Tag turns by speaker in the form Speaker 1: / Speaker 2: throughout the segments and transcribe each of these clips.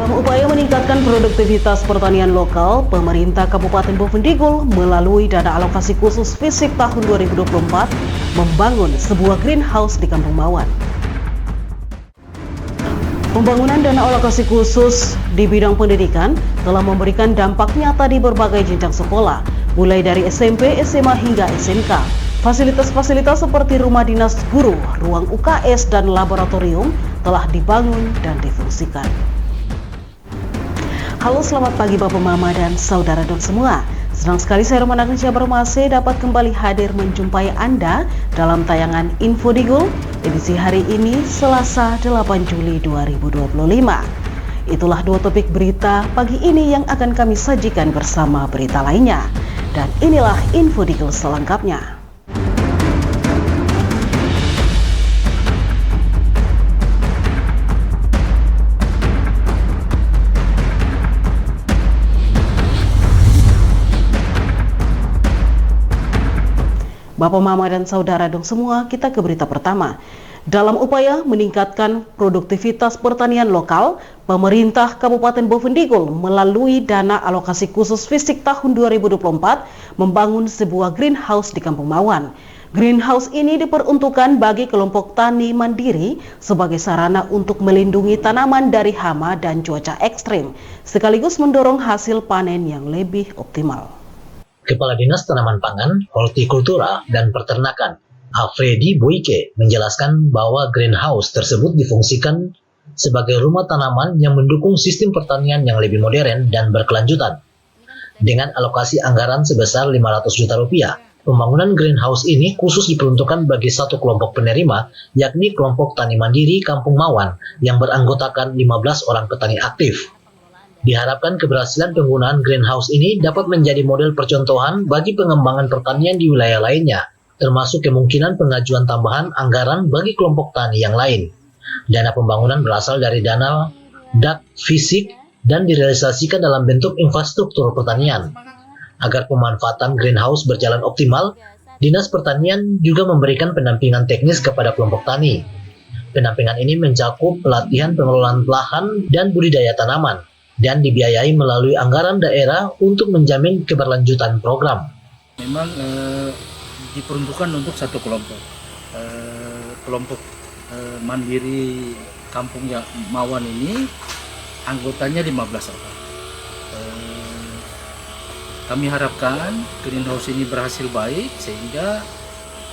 Speaker 1: Dalam upaya meningkatkan produktivitas pertanian lokal, pemerintah Kabupaten Bovendigul melalui dana alokasi khusus fisik tahun 2024 membangun sebuah greenhouse di Kampung Mawan. Pembangunan dana alokasi khusus di bidang pendidikan telah memberikan dampak nyata di berbagai jenjang sekolah, mulai dari SMP, SMA hingga SMK. Fasilitas-fasilitas seperti rumah dinas guru, ruang UKS, dan laboratorium telah dibangun dan difungsikan. Halo, selamat pagi Bapak Mama dan saudara dong semua. Senang sekali saya Romana Jabar masih dapat kembali hadir menjumpai Anda dalam tayangan Info Digul edisi hari ini Selasa 8 Juli 2025. Itulah dua topik berita pagi ini yang akan kami sajikan bersama berita lainnya. Dan inilah Info Digul selengkapnya. Bapak, Mama, dan saudara dong semua, kita ke berita pertama. Dalam upaya meningkatkan produktivitas pertanian lokal, pemerintah Kabupaten Bovendigul melalui dana alokasi khusus fisik tahun 2024 membangun sebuah greenhouse di Kampung Mawan. Greenhouse ini diperuntukkan bagi kelompok tani mandiri sebagai sarana untuk melindungi tanaman dari hama dan cuaca ekstrim, sekaligus mendorong hasil panen yang lebih optimal.
Speaker 2: Kepala Dinas Tanaman Pangan, Hortikultura, dan Peternakan, Afriedi Boyke, menjelaskan bahwa greenhouse tersebut difungsikan sebagai rumah tanaman yang mendukung sistem pertanian yang lebih modern dan berkelanjutan. Dengan alokasi anggaran sebesar 500 juta rupiah, pembangunan greenhouse ini khusus diperuntukkan bagi satu kelompok penerima, yakni kelompok tani mandiri Kampung Mawan yang beranggotakan 15 orang petani aktif. Diharapkan keberhasilan penggunaan greenhouse ini dapat menjadi model percontohan bagi pengembangan pertanian di wilayah lainnya, termasuk kemungkinan pengajuan tambahan anggaran bagi kelompok tani yang lain. Dana pembangunan berasal dari dana DAK fisik dan direalisasikan dalam bentuk infrastruktur pertanian. Agar pemanfaatan greenhouse berjalan optimal, Dinas Pertanian juga memberikan pendampingan teknis kepada kelompok tani. Pendampingan ini mencakup pelatihan pengelolaan lahan dan budidaya tanaman, dan dibiayai melalui anggaran daerah untuk menjamin keberlanjutan program.
Speaker 3: Memang diperuntukkan untuk satu kelompok, kelompok mandiri Kampung Mawan ini anggotanya 15 orang. Kami harapkan greenhouse ini berhasil baik sehingga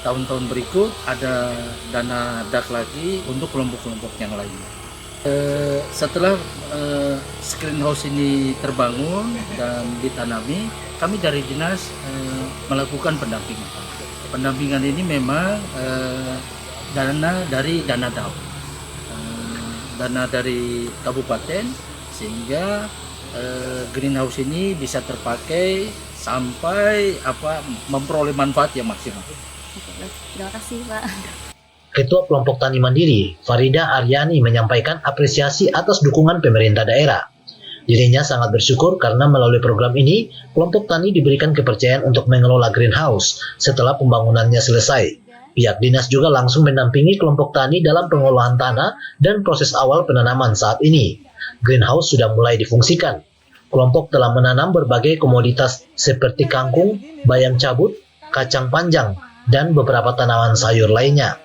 Speaker 3: tahun-tahun berikut ada dana DAK lagi untuk kelompok-kelompok yang lainnya. Setelah greenhouse ini terbangun dan ditanami, kami dari dinas melakukan pendampingan. Pendampingan ini memang dana dari dana DAO, dana dari kabupaten, sehingga greenhouse ini bisa terpakai sampai memperoleh manfaat yang maksimal.
Speaker 4: Terima kasih, Pak.
Speaker 2: Ketua Kelompok Tani Mandiri, Farida Aryani, menyampaikan apresiasi atas dukungan pemerintah daerah. Dirinya sangat bersyukur karena melalui program ini, kelompok tani diberikan kepercayaan untuk mengelola greenhouse setelah pembangunannya selesai. Pihak dinas juga langsung mendampingi kelompok tani dalam pengolahan tanah dan proses awal penanaman saat ini. Greenhouse sudah mulai difungsikan. Kelompok telah menanam berbagai komoditas seperti kangkung, bayam cabut, kacang panjang, dan beberapa tanaman sayur lainnya.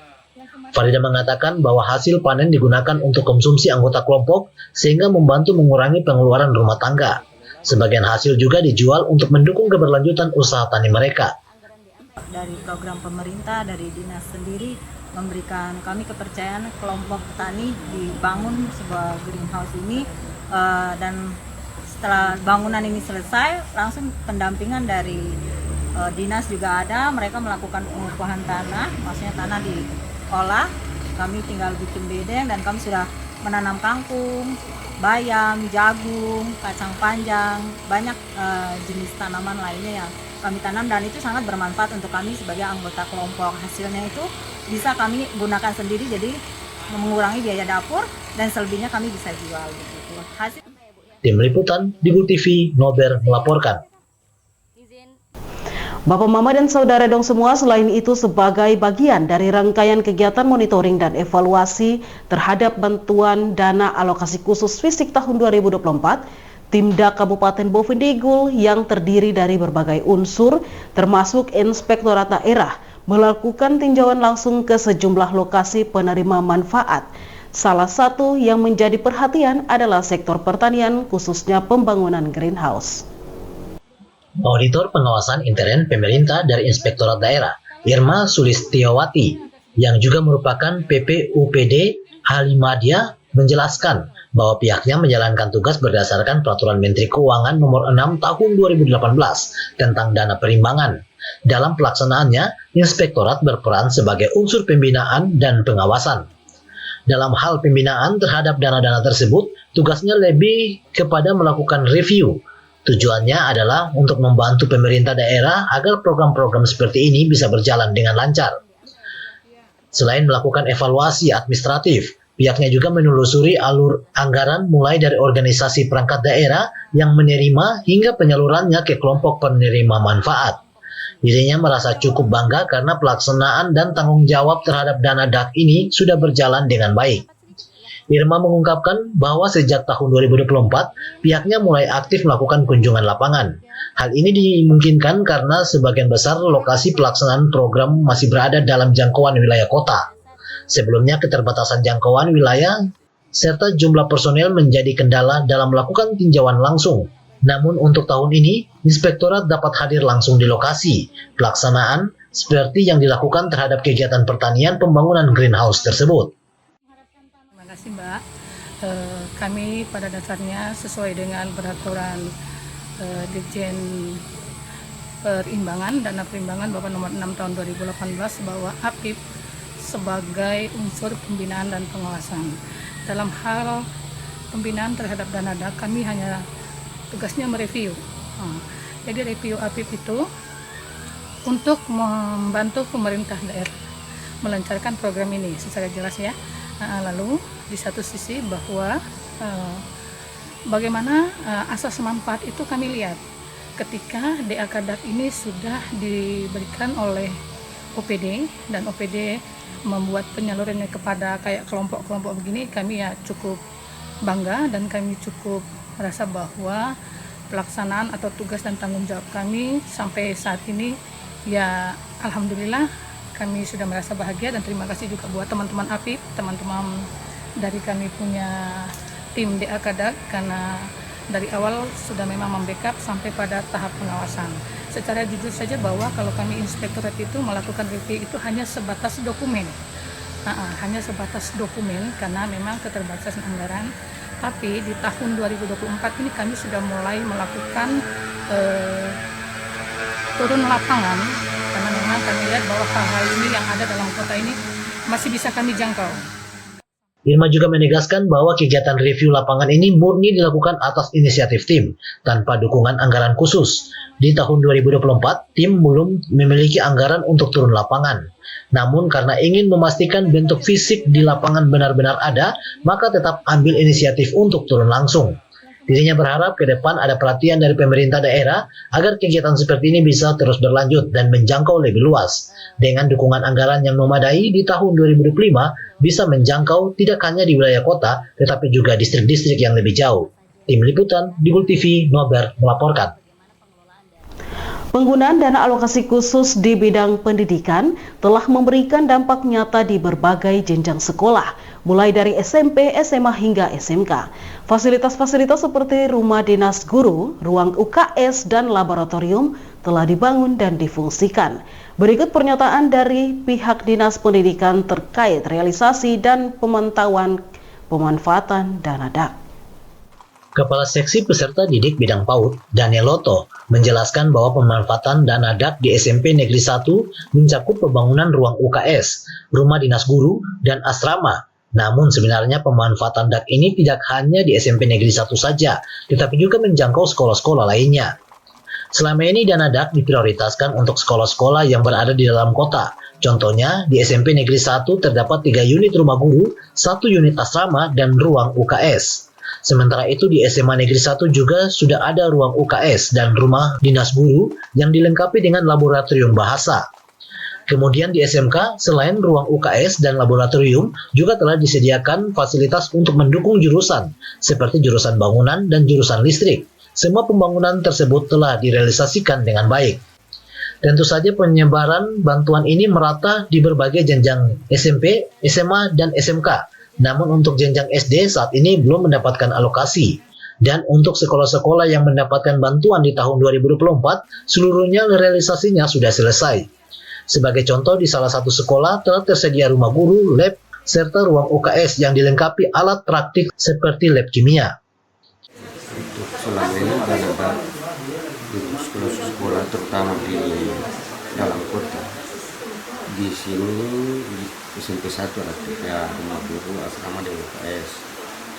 Speaker 2: Farida mengatakan bahwa hasil panen digunakan untuk konsumsi anggota kelompok sehingga membantu mengurangi pengeluaran rumah tangga. Sebagian hasil juga dijual untuk mendukung keberlanjutan usaha tani mereka.
Speaker 4: Dari program pemerintah, dari dinas sendiri memberikan kami kepercayaan kelompok tani dibangun sebuah greenhouse ini, dan setelah bangunan ini selesai langsung pendampingan dari dinas juga ada. Mereka melakukan pengukuhan tanah, maksudnya tanah diolah, kami tinggal bikin bedeng dan kami sudah menanam kangkung, bayam, jagung, kacang panjang, banyak jenis tanaman lainnya yang kami tanam, dan itu sangat bermanfaat untuk kami sebagai anggota kelompok. Hasilnya itu bisa kami gunakan sendiri, jadi mengurangi biaya dapur, dan selebihnya kami bisa jual begitu.
Speaker 2: Tim Liputan Digul TV, Nober melaporkan.
Speaker 1: Bapak Mama dan Saudara dong semua, selain itu sebagai bagian dari rangkaian kegiatan monitoring dan evaluasi terhadap bantuan dana alokasi khusus fisik tahun 2024, Tim DAK Kabupaten Bovendigul yang terdiri dari berbagai unsur termasuk Inspektorat Daerah melakukan tinjauan langsung ke sejumlah lokasi penerima manfaat. Salah satu yang menjadi perhatian adalah sektor pertanian, khususnya pembangunan greenhouse.
Speaker 2: Auditor pengawasan intern pemerintah dari Inspektorat Daerah, Irma Sulistiawati, yang juga merupakan PPUPD Halimadia, menjelaskan bahwa pihaknya menjalankan tugas berdasarkan Peraturan Menteri Keuangan Nomor 6 Tahun 2018 tentang dana perimbangan. Dalam pelaksanaannya, Inspektorat berperan sebagai unsur pembinaan dan pengawasan. Dalam hal pembinaan terhadap dana-dana tersebut, tugasnya lebih kepada melakukan review. Tujuannya adalah untuk membantu pemerintah daerah agar program-program seperti ini bisa berjalan dengan lancar. Selain melakukan evaluasi administratif, pihaknya juga menelusuri alur anggaran mulai dari organisasi perangkat daerah yang menerima hingga penyalurannya ke kelompok penerima manfaat. Dirinya merasa cukup bangga karena pelaksanaan dan tanggung jawab terhadap dana DAK ini sudah berjalan dengan baik. Irma mengungkapkan bahwa sejak tahun 2024, pihaknya mulai aktif melakukan kunjungan lapangan. Hal ini dimungkinkan karena sebagian besar lokasi pelaksanaan program masih berada dalam jangkauan wilayah kota. Sebelumnya keterbatasan jangkauan wilayah serta jumlah personel menjadi kendala dalam melakukan tinjauan langsung. Namun untuk tahun ini, Inspektorat dapat hadir langsung di lokasi pelaksanaan seperti yang dilakukan terhadap kegiatan pertanian pembangunan greenhouse tersebut.
Speaker 5: Terima kasih Mbak. Kami pada dasarnya sesuai dengan peraturan Dirjen Perimbangan, Dana Perimbangan Bapak Nomor 6 Tahun 2018 bahwa APIP sebagai unsur pembinaan dan pengawasan. Dalam hal pembinaan terhadap dana DAK, kami hanya tugasnya mereview. Jadi review APIP itu untuk membantu pemerintah daerah melancarkan program ini secara jelas ya. Lalu di satu sisi bahwa bagaimana asas manfaat itu kami lihat ketika DAK DAK ini sudah diberikan oleh OPD dan OPD membuat penyalurannya kepada kayak kelompok-kelompok begini, kami ya cukup bangga dan kami cukup merasa bahwa pelaksanaan atau tugas dan tanggung jawab kami sampai saat ini ya alhamdulillah kami sudah merasa bahagia, dan terima kasih juga buat teman-teman APIP, teman-teman dari kami punya tim DAK DAK karena dari awal sudah memang membackup sampai pada tahap pengawasan. Secara jujur saja bahwa kalau kami inspektorat itu melakukan review itu hanya sebatas dokumen. Hanya sebatas dokumen karena memang keterbatasan anggaran. Tapi di tahun 2024 ini kami sudah mulai melakukan turun lapangan karena memang kami lihat bahwa hal-hal ini yang ada dalam kota ini masih bisa kami jangkau.
Speaker 2: Irma juga menegaskan bahwa kegiatan review lapangan ini murni dilakukan atas inisiatif tim, tanpa dukungan anggaran khusus. Di tahun 2024, tim belum memiliki anggaran untuk turun lapangan. Namun karena ingin memastikan bentuk fisik di lapangan benar-benar ada, maka tetap ambil inisiatif untuk turun langsung. Dirinya berharap ke depan ada perhatian dari pemerintah daerah agar kegiatan seperti ini bisa terus berlanjut dan menjangkau lebih luas. Dengan dukungan anggaran yang memadai di tahun 2025 bisa menjangkau tidak hanya di wilayah kota, tetapi juga distrik-distrik yang lebih jauh. Tim Liputan, Digul TV, Nober melaporkan.
Speaker 1: Penggunaan dana alokasi khusus di bidang pendidikan telah memberikan dampak nyata di berbagai jenjang sekolah, mulai dari SMP, SMA hingga SMK. Fasilitas-fasilitas seperti rumah dinas guru, ruang UKS, dan laboratorium telah dibangun dan difungsikan. Berikut pernyataan dari pihak Dinas Pendidikan terkait realisasi dan pemantauan pemanfaatan dana DAK.
Speaker 2: Kepala Seksi Peserta Didik Bidang PAUD, Daniel Loto, menjelaskan bahwa pemanfaatan dana DAK di SMP Negeri 1 mencakup pembangunan ruang UKS, rumah dinas guru, dan asrama. Namun sebenarnya pemanfaatan DAK ini tidak hanya di SMP Negeri 1 saja, tetapi juga menjangkau sekolah-sekolah lainnya. Selama ini dana DAK diprioritaskan untuk sekolah-sekolah yang berada di dalam kota. Contohnya, di SMP Negeri 1 terdapat 3 unit rumah guru, 1 unit asrama, dan ruang UKS. Sementara itu di SMA Negeri 1 juga sudah ada ruang UKS dan rumah dinas guru yang dilengkapi dengan laboratorium bahasa. Kemudian di SMK, selain ruang UKS dan laboratorium, juga telah disediakan fasilitas untuk mendukung jurusan, seperti jurusan bangunan dan jurusan listrik. Semua pembangunan tersebut telah direalisasikan dengan baik. Tentu saja penyebaran bantuan ini merata di berbagai jenjang SMP, SMA, dan SMK. Namun untuk jenjang SD saat ini belum mendapatkan alokasi. Dan untuk sekolah-sekolah yang mendapatkan bantuan di tahun 2024, seluruhnya realisasinya sudah selesai. Sebagai contoh, di salah satu sekolah telah tersedia rumah guru, lab, serta ruang UKS yang dilengkapi alat praktik seperti lab kimia.
Speaker 6: Untuk selama ini dana untuk sekolah-sekolah terutama di dalam kota. Di sini di SMP 1 ada rumah guru, asrama dan UKS.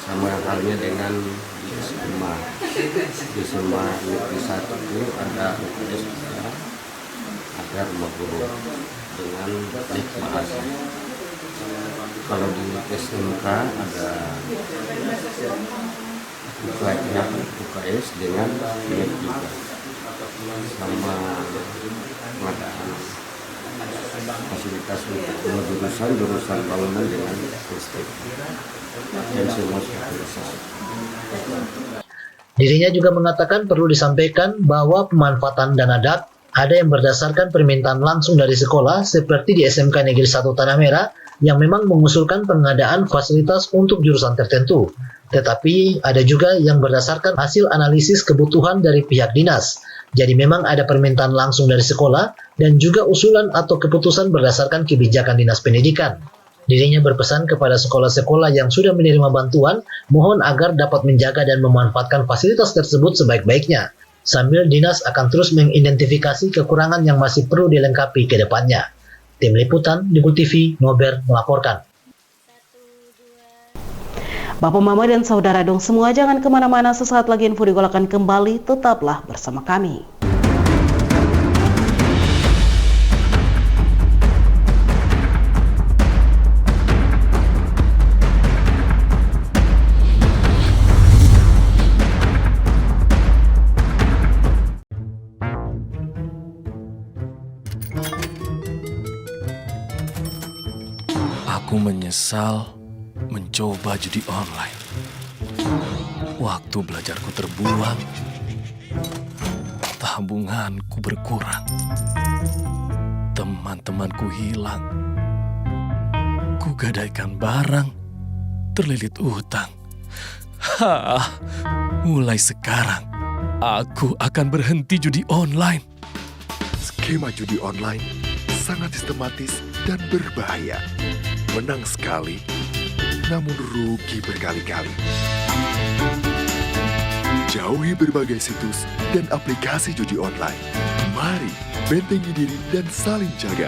Speaker 6: Sama halnya dengan di SMA. Di SMA Negeri 1 itu ada UKS juga, ada rumah guru dengan lab bahasa. Kalau di SMK ada UKS dengan lab juga, sama pengadaan fasilitas untuk jurusan bangunan dengan listrik dan semua fasilitas.
Speaker 2: Dirinya juga mengatakan perlu disampaikan bahwa pemanfaatan dana DAK ada yang berdasarkan permintaan langsung dari sekolah seperti di SMK Negeri 1 Tanah Merah yang memang mengusulkan pengadaan fasilitas untuk jurusan tertentu. Tetapi ada juga yang berdasarkan hasil analisis kebutuhan dari pihak dinas. Jadi memang ada permintaan langsung dari sekolah dan juga usulan atau keputusan berdasarkan kebijakan dinas pendidikan. Dirinya berpesan kepada sekolah-sekolah yang sudah menerima bantuan, mohon agar dapat menjaga dan memanfaatkan fasilitas tersebut sebaik-baiknya. Sambil dinas akan terus mengidentifikasi kekurangan yang masih perlu dilengkapi ke depannya. Tim Liputan, Dibu TV, Nober melaporkan.
Speaker 1: Bapak, Mama, dan Saudara dong semua, jangan kemana-mana, sesaat lagi info digolakan kembali, tetaplah bersama kami.
Speaker 7: Aku menyesal mencoba judi online. Waktu belajarku terbuang, tabunganku berkurang, teman-temanku hilang, kugadaikan barang, terlilit utang. Mulai sekarang, aku akan berhenti judi online.
Speaker 8: Skema judi online sangat sistematis dan berbahaya. Menang sekali, namun rugi berkali-kali. Jauhi berbagai situs dan aplikasi judi online. Mari bentengi diri dan saling jaga.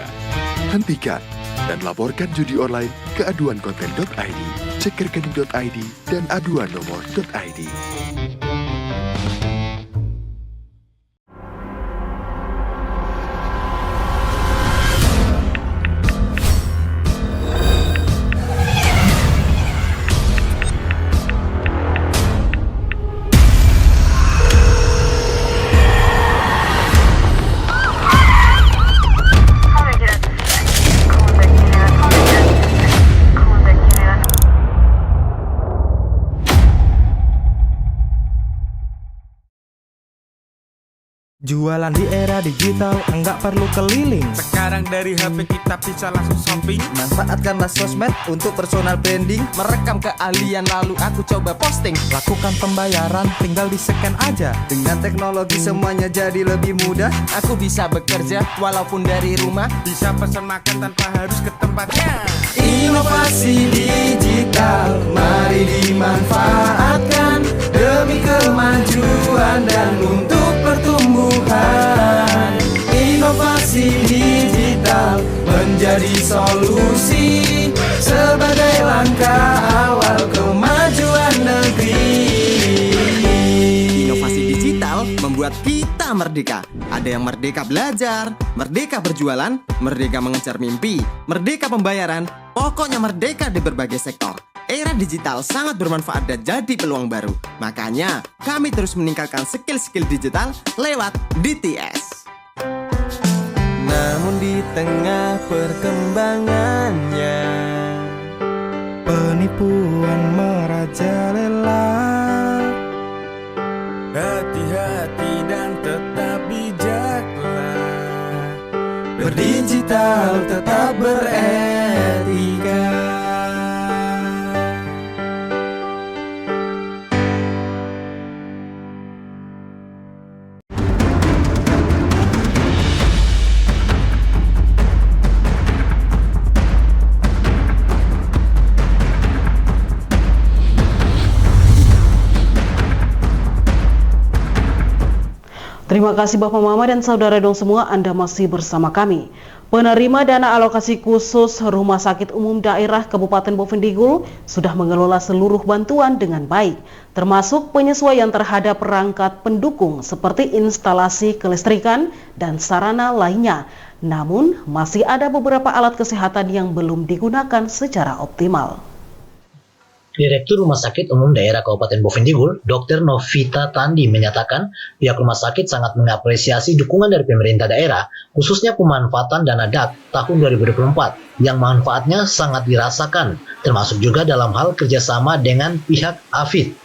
Speaker 8: Hentikan dan laporkan judi online ke aduankonten.id, cek rekening.id, dan aduan nomor.id.
Speaker 9: Jualan di era digital, enggak perlu keliling.
Speaker 10: Sekarang dari HP kita bisa langsung shopping.
Speaker 9: Manfaatkanlah sosmed untuk personal branding.
Speaker 10: Merekam keahlian lalu aku coba posting.
Speaker 9: Lakukan pembayaran, tinggal di-scan aja.
Speaker 10: Dengan teknologi semuanya jadi lebih mudah. Aku bisa bekerja walaupun dari rumah. Bisa pesan makan tanpa harus ke tempatnya.
Speaker 9: Inovasi digital, mari dimanfaatkan demi kemajuan dan untuk pertumbuhan. Inovasi digital menjadi solusi sebagai langkah awal kemajuan negeri.
Speaker 10: Inovasi digital membuat kita merdeka. Ada yang merdeka belajar, merdeka berjualan, merdeka mengejar mimpi, merdeka pembayaran, pokoknya merdeka di berbagai sektor. Era digital sangat bermanfaat dan jadi peluang baru. Makanya, kami terus meningkatkan skill-skill digital lewat DTS. Namun di tengah perkembangannya, penipuan merajalela. Hati-hati dan tetap bijaklah, berdigital tetap beretika.
Speaker 1: Terima kasih Bapak Mama dan Saudara dong semua, Anda masih bersama kami. Penerima dana alokasi khusus Rumah Sakit Umum Daerah Kabupaten Bovendigul sudah mengelola seluruh bantuan dengan baik, termasuk penyesuaian terhadap perangkat pendukung seperti instalasi kelistrikan dan sarana lainnya. Namun, masih ada beberapa alat kesehatan yang belum digunakan secara optimal.
Speaker 2: Direktur Rumah Sakit Umum Daerah Kabupaten Bovendigul, Dr. Novita Tandi menyatakan pihak rumah sakit sangat mengapresiasi dukungan dari pemerintah daerah, khususnya pemanfaatan dana DAK tahun 2024 yang manfaatnya sangat dirasakan, termasuk juga dalam hal kerjasama dengan pihak AFID.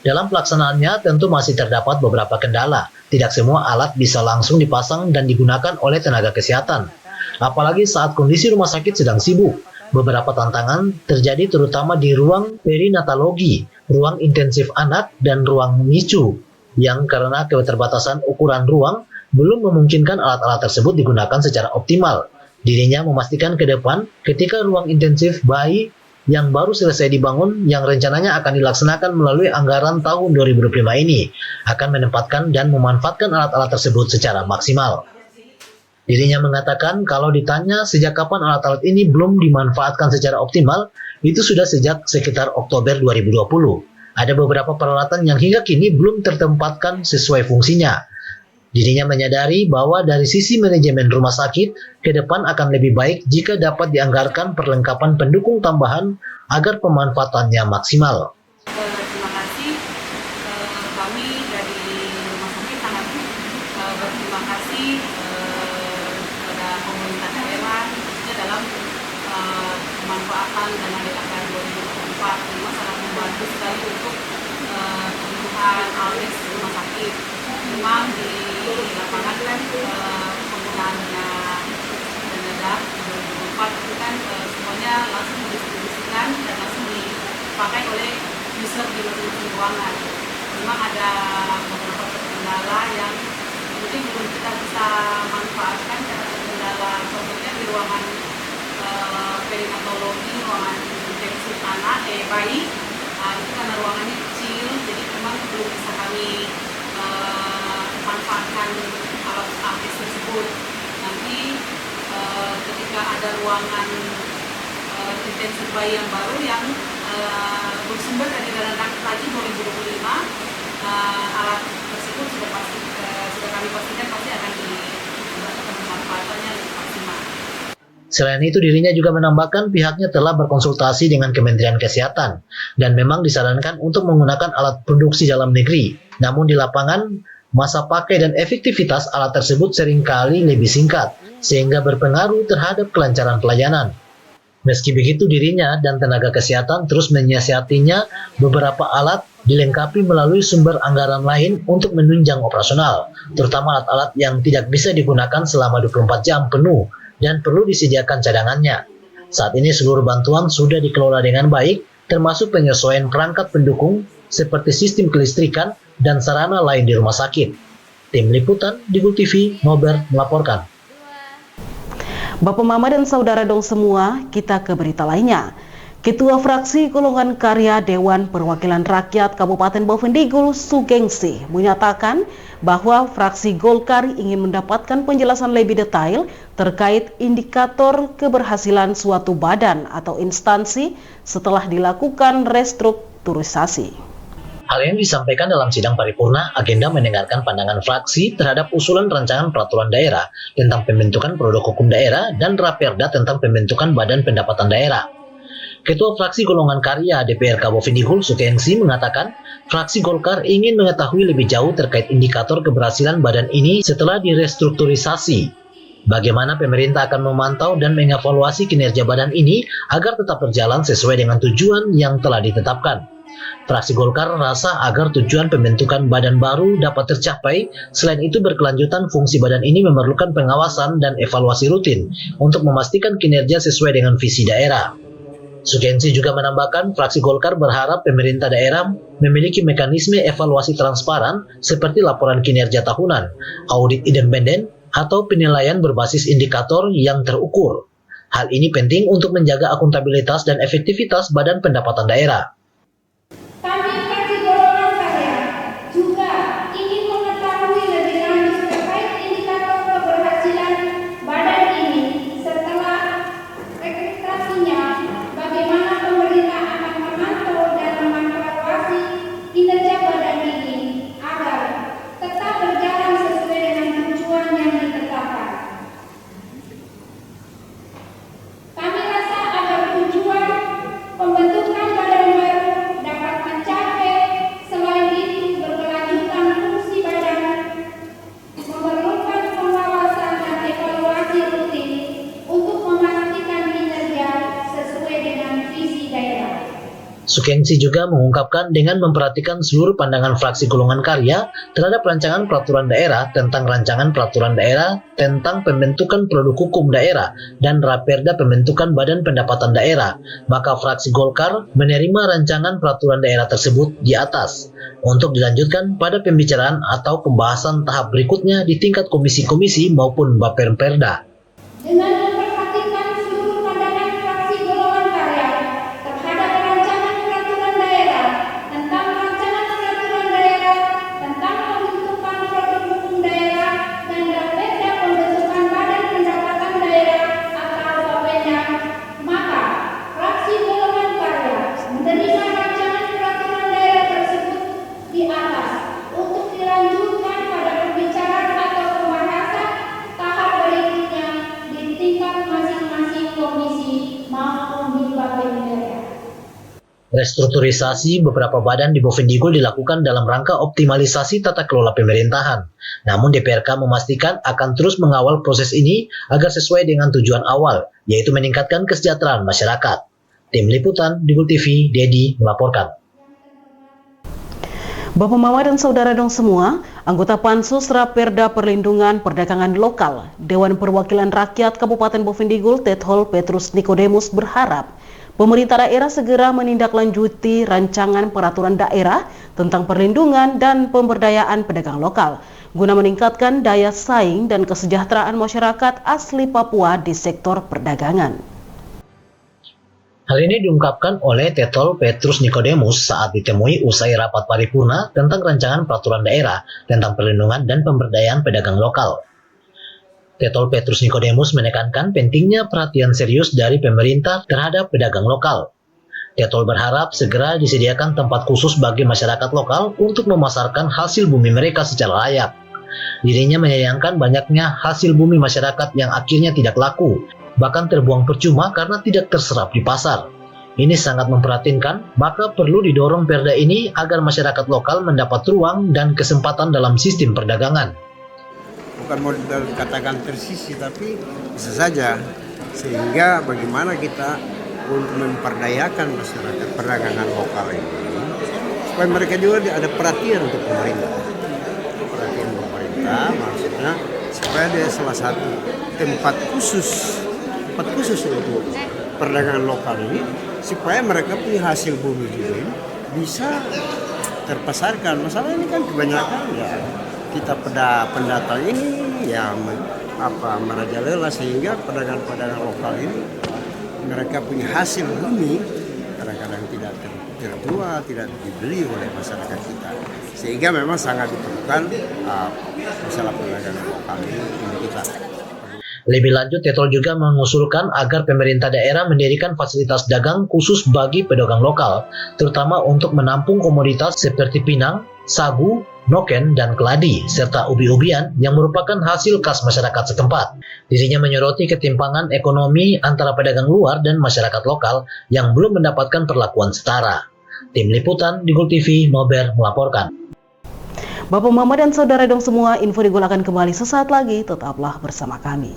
Speaker 2: Dalam pelaksanaannya tentu masih terdapat beberapa kendala, tidak semua alat bisa langsung dipasang dan digunakan oleh tenaga kesehatan, apalagi saat kondisi rumah sakit sedang sibuk. Beberapa tantangan terjadi terutama di ruang perinatologi, ruang intensif anak, dan ruang NICU, yang karena keterbatasan ukuran ruang belum memungkinkan alat-alat tersebut digunakan secara optimal. Dirinya memastikan ke depan ketika ruang intensif bayi yang baru selesai dibangun yang rencananya akan dilaksanakan melalui anggaran tahun 2025 ini akan menempatkan dan memanfaatkan alat-alat tersebut secara maksimal. Dirinya mengatakan kalau ditanya sejak kapan alat-alat ini belum dimanfaatkan secara optimal, itu sudah sejak sekitar Oktober 2020. Ada beberapa peralatan yang hingga kini belum tertempatkan sesuai fungsinya. Dirinya menyadari bahwa dari sisi manajemen rumah sakit, ke depan akan lebih baik jika dapat dianggarkan perlengkapan pendukung tambahan agar pemanfaatannya maksimal.
Speaker 11: Terima kasih, kami dari rumah sakit sangat berterima kasih kepada pemerintah daerah khususnya dalam pemanfaatan dana DKK 2024. Memang sangat membantu sekali untuk kebutuhan alkes rumah sakit. Memang di lapangan kan penggunaannya dana DAK 2024 itu kan semuanya langsung didistribusikan dan langsung dipakai oleh user di masing-masing ruangan. Memang ada beberapa kendala yang mungkin belum kita bisa manfaatkan karena kendala contohnya di ruangan perinatologi, ruangan intensif anak, bayi, itu karena ruangannya kecil, jadi memang belum bisa kami manfaatkan alat alkes tersebut. Nanti ketika ada ruangan intensif bayi yang baru yang bersumber dari dana DAK lagi 2025, alat tersebut sudah kami pastikan pasti akan dimanfaatkannya lebih maksimal.
Speaker 2: Selain itu, dirinya juga menambahkan pihaknya telah berkonsultasi dengan Kementerian Kesehatan dan memang disarankan untuk menggunakan alat produksi dalam negeri. Namun di lapangan, masa pakai dan efektivitas alat tersebut seringkali lebih singkat, sehingga berpengaruh terhadap kelancaran pelayanan. Meski begitu, dirinya dan tenaga kesehatan terus menyiasatinya beberapa alat dilengkapi melalui sumber anggaran lain untuk menunjang operasional, terutama alat-alat yang tidak bisa digunakan selama 24 jam penuh dan perlu disediakan cadangannya. Saat ini seluruh bantuan sudah dikelola dengan baik, termasuk penyesuaian perangkat pendukung seperti sistem kelistrikan dan sarana lain di rumah sakit. Tim Liputan Digul TV, Ngober melaporkan.
Speaker 1: Bapak Mama dan Saudara dong semua, kita ke berita lainnya. Ketua Fraksi Golongan Karya Dewan Perwakilan Rakyat Kabupaten Bovendigul, Sugengsi, menyatakan bahwa fraksi Golkar ingin mendapatkan penjelasan lebih detail terkait indikator keberhasilan suatu badan atau instansi setelah dilakukan restrukturisasi.
Speaker 2: Hal yang disampaikan dalam sidang paripurna agenda mendengarkan pandangan fraksi terhadap usulan rancangan peraturan daerah tentang pembentukan produk hukum daerah dan Raperda tentang pembentukan badan pendapatan daerah. Ketua Fraksi Golongan Karya DPRK Bovendigul Sukengsi mengatakan, fraksi Golkar ingin mengetahui lebih jauh terkait indikator keberhasilan badan ini setelah direstrukturisasi. Bagaimana pemerintah akan memantau dan mengevaluasi kinerja badan ini agar tetap berjalan sesuai dengan tujuan yang telah ditetapkan. Fraksi Golkar rasa agar tujuan pembentukan badan baru dapat tercapai, selain itu berkelanjutan fungsi badan ini memerlukan pengawasan dan evaluasi rutin untuk memastikan kinerja sesuai dengan visi daerah. Sukengsi juga menambahkan, fraksi Golkar berharap pemerintah daerah memiliki mekanisme evaluasi transparan seperti laporan kinerja tahunan, audit independen, atau penilaian berbasis indikator yang terukur. Hal ini penting untuk menjaga akuntabilitas dan efektivitas Badan Pendapatan Daerah.
Speaker 12: Kami fraksi Golongan Karya juga ingin mengetahui lebih lanjut terkait indikator keberhasilan badan ini setelah registrasinya, bagaimana pemerintah akan memantau dan mengevaluasi kinerja badan ini agar tetap berjalan sesuai dengan tujuan yang ditetapkan. Kami rasa agar tujuan pembentukan badan baru dapat mencapai, selain itu berkelanjutan fungsi badan memerlukan pengawasan dan evaluasi rutin untuk memastikan kinerja sesuai dengan visi daerah.
Speaker 2: Sukengsi juga mengungkapkan dengan memperhatikan seluruh pandangan fraksi Golongan Karya terhadap rancangan peraturan daerah tentang rancangan peraturan daerah tentang pembentukan produk hukum daerah dan Raperda pembentukan Badan Pendapatan Daerah, maka fraksi Golkar menerima rancangan peraturan daerah tersebut di atas untuk dilanjutkan pada pembicaraan atau pembahasan tahap berikutnya di tingkat komisi-komisi maupun Baperda.
Speaker 12: Dengan memperhatikan seluruh pandangan fraksi Golongan Karya terhadap rancangan peraturan daerah tentang pembentukan produk hukum daerah dan Raperda pembentukan Badan Pendapatan Daerah atau Bapeda, maka fraksi Golongan Karya menerima rancangan peraturan daerah tersebut di atas untuk dilanjutkan pada pembicaraan atau pembahasan tahap berikutnya di tingkat masing-masing komisi maupun di Bapeda.
Speaker 2: Restrukturisasi beberapa badan di Bovendigul dilakukan dalam rangka optimalisasi tata kelola pemerintahan. Namun DPRK memastikan akan terus mengawal proses ini agar sesuai dengan tujuan awal, yaitu meningkatkan kesejahteraan masyarakat. Tim Liputan Digul TV, Dedi melaporkan.
Speaker 1: Bapak Mama dan Saudara dong semua, anggota Pansus Raperda Perlindungan Perdagangan Lokal Dewan Perwakilan Rakyat Kabupaten Bovendigul Tethol Petrus Nikodemus berharap pemerintah daerah segera menindaklanjuti rancangan peraturan daerah tentang perlindungan dan pemberdayaan pedagang lokal guna meningkatkan daya saing dan kesejahteraan masyarakat asli Papua di sektor perdagangan.
Speaker 2: Hal ini diungkapkan oleh Tethol Petrus Nikodemus saat ditemui usai rapat paripurna tentang rancangan peraturan daerah tentang perlindungan dan pemberdayaan pedagang lokal. Tethol Petrus Nikodemus menekankan pentingnya perhatian serius dari pemerintah terhadap pedagang lokal. Tethol berharap segera disediakan tempat khusus bagi masyarakat lokal untuk memasarkan hasil bumi mereka secara layak. Dirinya menyayangkan banyaknya hasil bumi masyarakat yang akhirnya tidak laku, bahkan terbuang percuma karena tidak terserap di pasar. Ini sangat memprihatinkan, maka perlu didorong perda ini agar masyarakat lokal mendapat ruang dan kesempatan dalam sistem perdagangan.
Speaker 13: Bukan modal dikatakan tersisi, tapi bisa saja. Sehingga bagaimana kita untuk memperdayakan masyarakat perdagangan lokal ini, supaya mereka juga ada perhatian untuk pemerintah. Perhatian pemerintah maksudnya supaya ada salah satu tempat khusus untuk perdagangan lokal ini, supaya mereka punya hasil bumi juga ini bisa terpasarkan. Masalah ini kan kebanyakan ya kita pendata ini yang merajalela, sehingga pedagang-pedagang lokal ini mereka punya hasil bumi kadang-kadang tidak terjual, tidak dibeli oleh masyarakat kita, sehingga memang sangat diperlukan masalah perdagangan lokal ini kita.
Speaker 2: Lebih lanjut, Tethol juga mengusulkan agar pemerintah daerah mendirikan fasilitas dagang khusus bagi pedagang lokal, terutama untuk menampung komoditas seperti pinang, sagu, noken, dan keladi, serta ubi-ubian yang merupakan hasil khas masyarakat setempat. Dirinya menyoroti ketimpangan ekonomi antara pedagang luar dan masyarakat lokal yang belum mendapatkan perlakuan setara. Tim Liputan di Gol TV, Nober melaporkan.
Speaker 1: Bapak, Mama, dan Saudara dong semua, info di Gol akan kembali sesaat lagi, tetaplah bersama kami.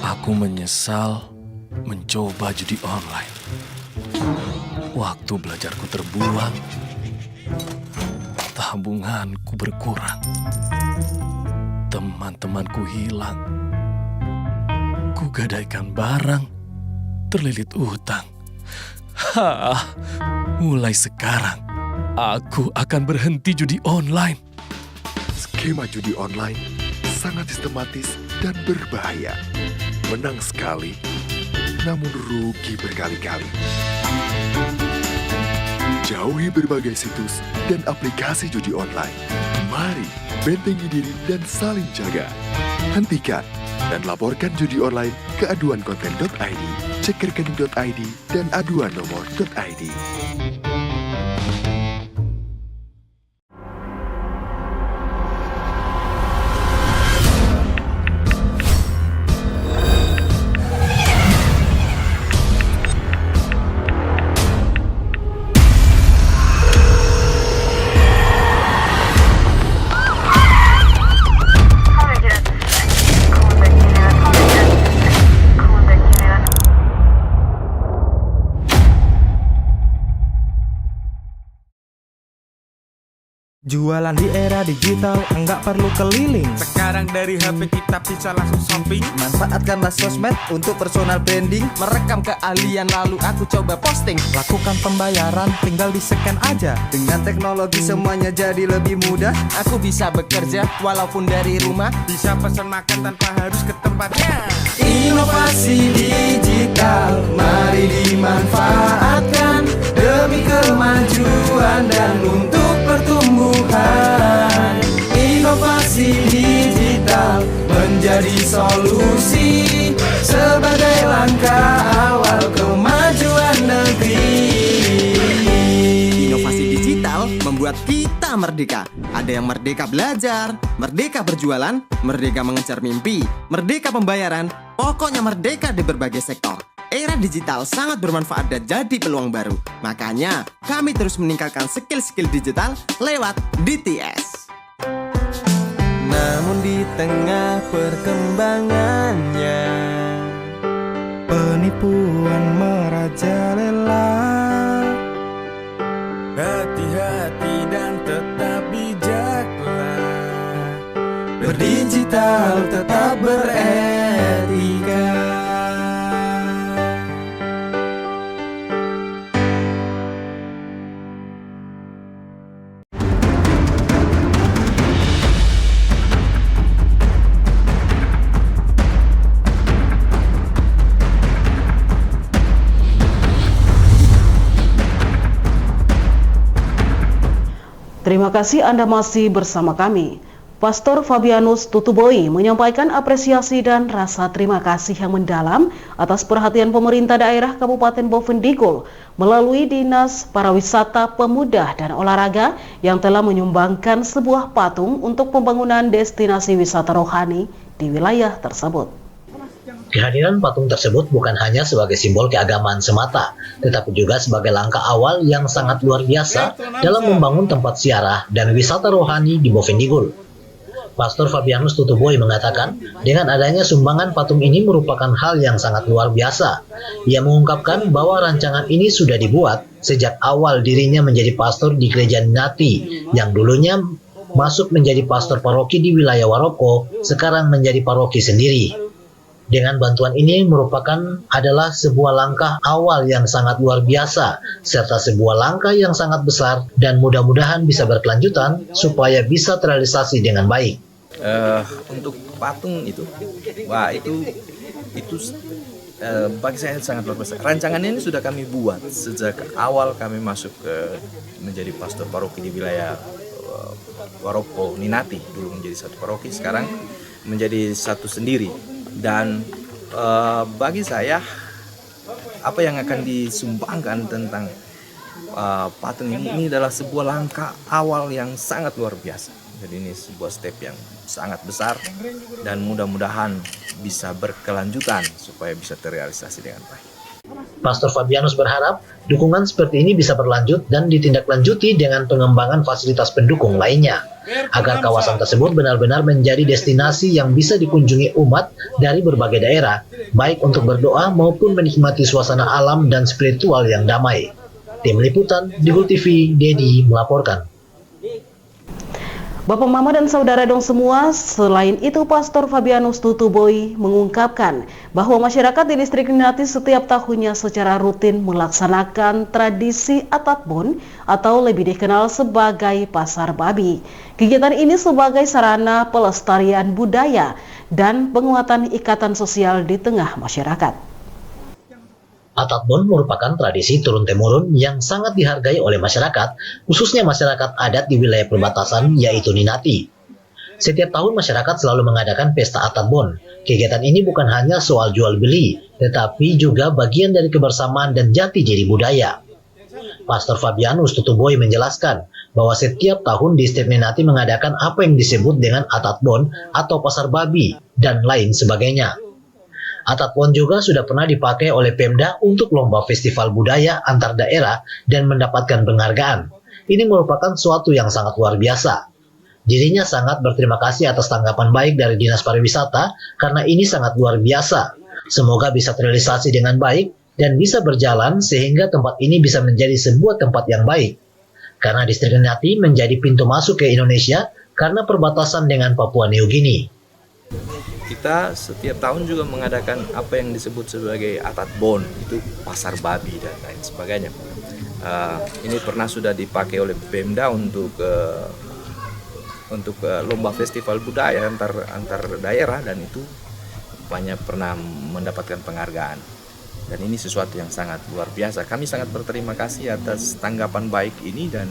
Speaker 7: Aku menyesal mencoba judi online. Waktu belajarku terbuang, tabunganku berkurang, teman-temanku hilang, kugadaikan barang, terlilit utang. Mulai sekarang, aku akan berhenti judi online.
Speaker 8: Skema judi online sangat sistematis dan berbahaya. Menang sekali, namun rugi berkali-kali. Jauhi berbagai situs dan aplikasi judi online. Mari bentengi diri dan saling jaga. Hentikan dan laporkan judi online ke aduankonten.id, cek rekening.id, dan aduan nomor.id.
Speaker 10: Jualan di era digital, enggak perlu keliling.
Speaker 9: Sekarang dari HP kita bisa langsung shopping.
Speaker 10: Manfaatkanlah sosmed untuk personal branding.
Speaker 9: Merekam keahlian lalu aku coba posting.
Speaker 10: Lakukan pembayaran, tinggal di-scan aja.
Speaker 9: Dengan teknologi semuanya jadi lebih mudah. Aku bisa bekerja walaupun dari rumah. Bisa pesan makan tanpa harus ke tempatnya. Inovasi digital, mari dimanfaatkan demi kemajuan dan untuk pertumbuhan. Inovasi digital menjadi solusi sebagai langkah awal kemajuan negeri.
Speaker 10: Inovasi digital membuat kita merdeka. Ada yang merdeka belajar, merdeka berjualan, merdeka mengejar mimpi, merdeka pembayaran, pokoknya merdeka di berbagai sektor. Era digital sangat bermanfaat dan jadi peluang baru. Makanya, kami terus meningkatkan skill-skill digital lewat DTS.
Speaker 9: Namun di tengah perkembangannya, penipuan merajalela. Hati-hati dan tetap bijaklah. Berdigital tetap beretika.
Speaker 1: Terima kasih Anda masih bersama kami. Pastor Fabianus Tutuboi menyampaikan apresiasi dan rasa terima kasih yang mendalam atas perhatian pemerintah daerah Kabupaten Boven Digul melalui Dinas Pariwisata, Pemuda, dan Olahraga yang telah menyumbangkan sebuah patung untuk pembangunan destinasi wisata rohani di wilayah tersebut.
Speaker 2: Kehadiran patung tersebut bukan hanya sebagai simbol keagamaan semata, tetapi juga sebagai langkah awal yang sangat luar biasa dalam membangun tempat ziarah dan wisata rohani di Boven Digul. Pastor Fabianus Tutuboi mengatakan, dengan adanya sumbangan patung ini merupakan hal yang sangat luar biasa. Ia mengungkapkan bahwa rancangan ini sudah dibuat sejak awal dirinya menjadi pastor di Gereja Nati, yang dulunya masuk menjadi pastor paroki di wilayah Waroko, sekarang menjadi paroki sendiri. Dengan bantuan ini adalah sebuah langkah awal yang sangat luar biasa, serta sebuah langkah yang sangat besar dan mudah-mudahan bisa berkelanjutan supaya bisa terrealisasi dengan baik.
Speaker 14: Untuk patung itu, wah itu bagi saya sangat luar biasa. Rancangan ini sudah kami buat sejak awal kami masuk menjadi pastor paroki di wilayah Waroko Ninati. Dulu menjadi satu paroki, sekarang menjadi satu sendiri. Dan bagi saya apa yang akan disumbangkan tentang patung ini adalah sebuah langkah awal yang sangat luar biasa. Jadi ini sebuah step yang sangat besar dan mudah-mudahan bisa berkelanjutan supaya bisa terrealisasi dengan baik.
Speaker 2: Pastor Fabianus berharap dukungan seperti ini bisa berlanjut dan ditindaklanjuti dengan pengembangan fasilitas pendukung lainnya, agar kawasan tersebut benar-benar menjadi destinasi yang bisa dikunjungi umat dari berbagai daerah, baik untuk berdoa maupun menikmati suasana alam dan spiritual yang damai. Tim Liputan, Digul TV, Dedi melaporkan.
Speaker 1: Bapak, Mama, dan Saudara dong semua, selain itu Pastor Fabianus Tutuboy mengungkapkan bahwa masyarakat di distrik Ninati setiap tahunnya secara rutin melaksanakan tradisi Atatbon atau lebih dikenal sebagai Pasar Babi. Kegiatan ini sebagai sarana pelestarian budaya dan penguatan ikatan sosial di tengah masyarakat.
Speaker 2: Atatbon merupakan tradisi turun-temurun yang sangat dihargai oleh masyarakat, khususnya masyarakat adat di wilayah perbatasan yaitu Ninati. Setiap tahun masyarakat selalu mengadakan pesta Atatbon. Kegiatan ini bukan hanya soal jual beli, tetapi juga bagian dari kebersamaan dan jati diri budaya. Pastor Fabianus Tutuboy menjelaskan bahwa setiap tahun distrik Ninati mengadakan apa yang disebut dengan Atatbon atau pasar babi dan lain sebagainya. Atatbon juga sudah pernah dipakai oleh Pemda untuk lomba festival budaya antar daerah dan mendapatkan penghargaan. Ini merupakan suatu yang sangat luar biasa. Dirinya sangat berterima kasih atas tanggapan baik dari Dinas Pariwisata karena ini sangat luar biasa. Semoga bisa terrealisasi dengan baik dan bisa berjalan sehingga tempat ini bisa menjadi sebuah tempat yang baik. Karena distrik Ninati menjadi pintu masuk ke Indonesia karena perbatasan dengan Papua New Guinea.
Speaker 14: Kita setiap tahun juga mengadakan apa yang disebut sebagai Atatbon, itu pasar babi dan lain sebagainya. Ini pernah sudah dipakai oleh Pemda untuk lomba festival budaya antar daerah dan itu banyak pernah mendapatkan penghargaan. Dan ini sesuatu yang sangat luar biasa. Kami sangat berterima kasih atas tanggapan baik ini dan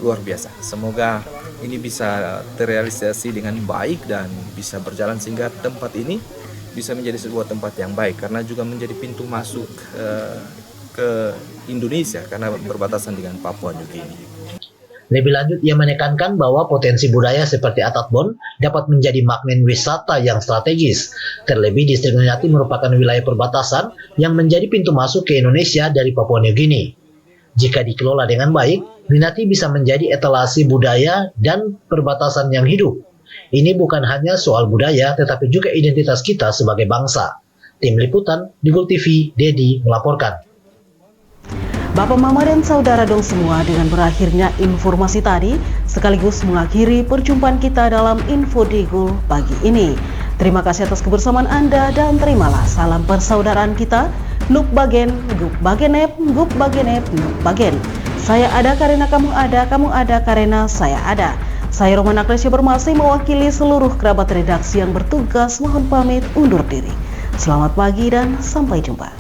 Speaker 14: luar biasa. Semoga ini bisa terrealisasi dengan baik dan bisa berjalan sehingga tempat ini bisa menjadi sebuah tempat yang baik karena juga menjadi pintu masuk ke Indonesia karena berbatasan dengan Papua New Guinea.
Speaker 2: Lebih lanjut, ia menekankan bahwa potensi budaya seperti Atatbon dapat menjadi magnet wisata yang strategis. Terlebih distrik Ninati merupakan wilayah perbatasan yang menjadi pintu masuk ke Indonesia dari Papua New Guinea. Jika dikelola dengan baik, Ninati bisa menjadi etalase budaya dan perbatasan yang hidup. Ini bukan hanya soal budaya, tetapi juga identitas kita sebagai bangsa. Tim Liputan, Digul TV, Dedi melaporkan.
Speaker 1: Bapak, Mama, dan Saudara dong semua, dengan berakhirnya informasi tadi, sekaligus mengakhiri perjumpaan kita dalam Info Digul pagi ini. Terima kasih atas kebersamaan Anda dan terimalah salam persaudaraan kita. Nuk bagen, gup bagenep, gup bagenep, nuk bagen. Saya ada karena kamu ada karena saya ada. Saya Romana Kresya Bermasi mewakili seluruh kerabat redaksi yang bertugas mohon pamit undur diri. Selamat pagi dan sampai jumpa.